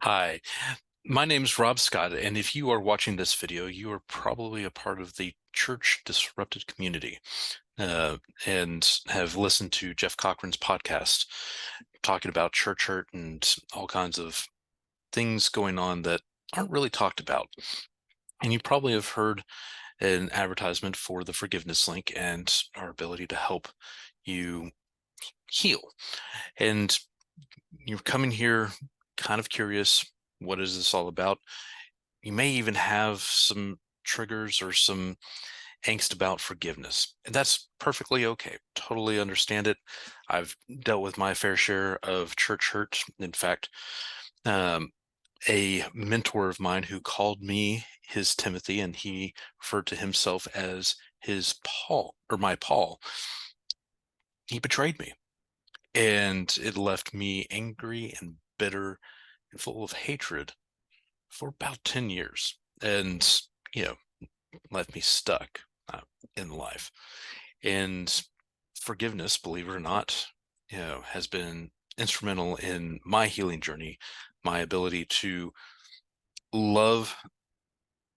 Hi, my name is Rob Scott, and if you are watching this video, you are probably a part of the Church Disrupted community uh, and have listened to Jeff Cochran's podcast talking about church hurt and all kinds of things going on that aren't really talked about. And you probably have heard an advertisement for the forgiveness link and our ability to help you heal. And you're coming here kind of curious, what is this all about? You may even have some triggers or some angst about forgiveness. And that's perfectly okay. Totally understand it. I've dealt with my fair share of church hurt. In fact, um, a mentor of mine who called me his Timothy, and he referred to himself as his Paul or my Paul. He betrayed me, and it left me angry and bitter and full of hatred for about 10 years. And, you know, left me stuck uh, in life. And forgiveness, believe it or not, has been instrumental in my healing journey, my ability to love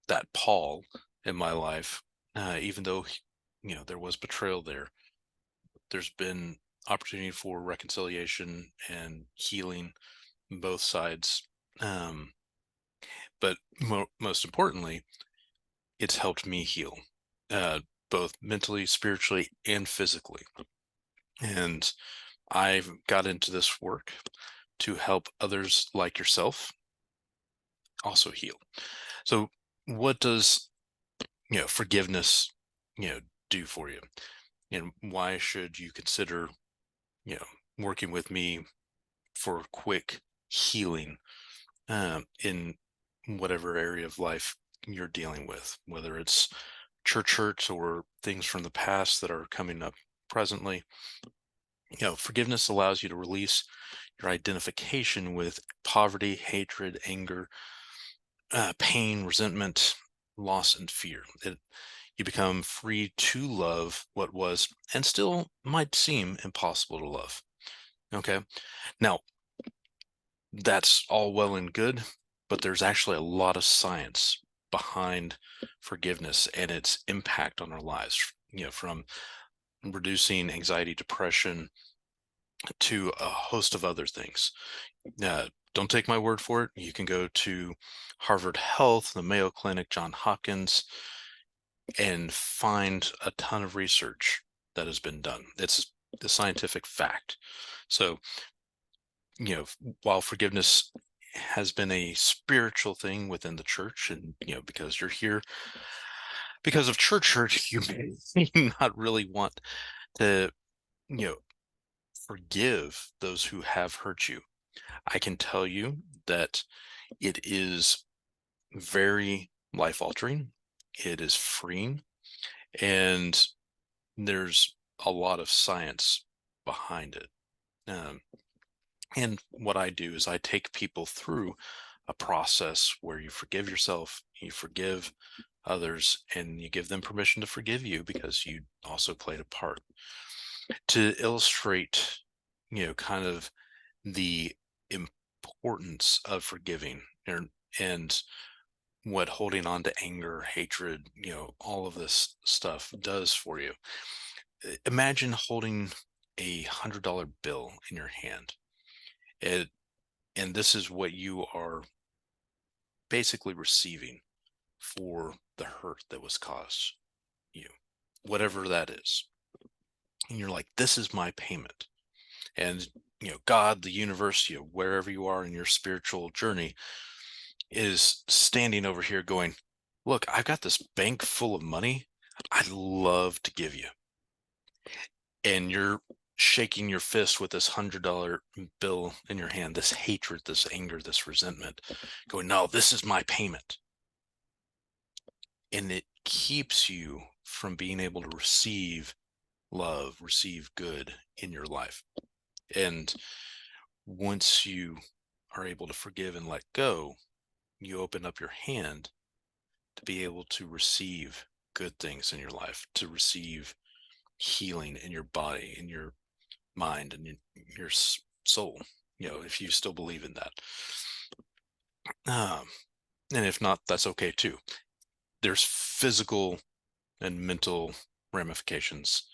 that Paul in my life, even though, there was betrayal there. There's been opportunity for reconciliation and healing on both sides. Um, but most importantly, it's helped me heal, uh, both mentally, spiritually, and physically. And I've got into this work to help others like yourself also heal. So, what does forgiveness you know do for you, and why should you consider you know working with me for quick healing in whatever area of life you're dealing with, whether it's church hurts or things from the past that are coming up presently. Forgiveness allows you to release your identification with poverty, hatred, anger, pain, resentment, loss, and fear. You become free to love what was and still might seem impossible to love. Okay. Now, that's all well and good, but there's actually a lot of science behind forgiveness and its impact on our lives, from reducing anxiety, depression, to a host of other things. Don't take my word for it. You can go to Harvard Health, the Mayo Clinic, John Hopkins, and find a ton of research that has been done. It's the scientific fact. So, while forgiveness has been a spiritual thing within the church, and, because you're here because of church hurt, you may not really want to, you know, forgive those who have hurt you. I can tell you that it is very life altering. It is freeing, and there's a lot of science behind it. Um, and what I do is I take people through a process where you forgive yourself, you forgive others, and you give them permission to forgive you because you also played a part. To illustrate, kind of the importance of forgiving, and what holding on to anger, hatred, all of this stuff does for you. Imagine holding $100 bill in your hand. It, and this is what you are basically receiving for the hurt that was caused you, whatever that is. And you're like, this is my payment. And, God, the universe, wherever you are in your spiritual journey, is standing over here going, look, I've got this bank full of money I'd love to give you. And you're shaking your fist with this $100 bill in your hand, this hatred, this anger, this resentment, going, no, this is my payment. And it keeps you from being able to receive love, receive good in your life. And once you are able to forgive and let go, you open up your hand to be able to receive good things in your life, to receive healing in your body, in your mind, and in your soul, if you still believe in that. Um, and if not, that's okay too. There's physical and mental ramifications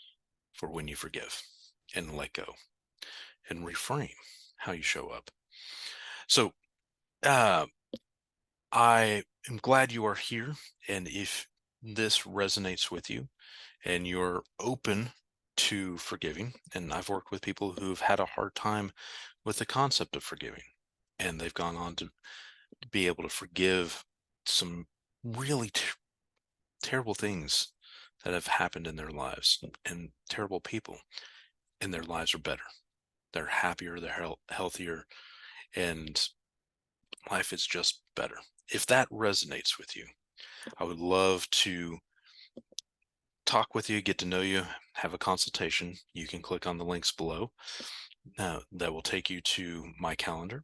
for when you forgive and let go and reframe how you show up. So, uh, I am glad you are here. And if this resonates with you and you're open to forgiving, and I've worked with people who've had a hard time with the concept of forgiving, and they've gone on to be able to forgive some really terrible things that have happened in their lives and terrible people, and their lives are better. They're happier, they're healthier, and life is just better. If that resonates with you, I would love to talk with you, get to know you, have a consultation. You can click on the links below. That will take you to my calendar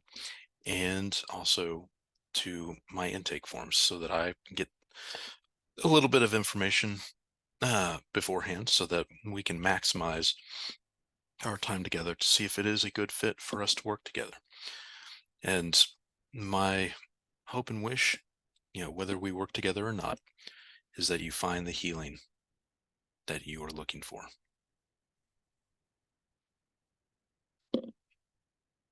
and also to my intake forms so that I can get a little bit of information beforehand so that we can maximize our time together to see if it is a good fit for us to work together. And my hope and wish, whether we work together or not, is that you find the healing that you are looking for.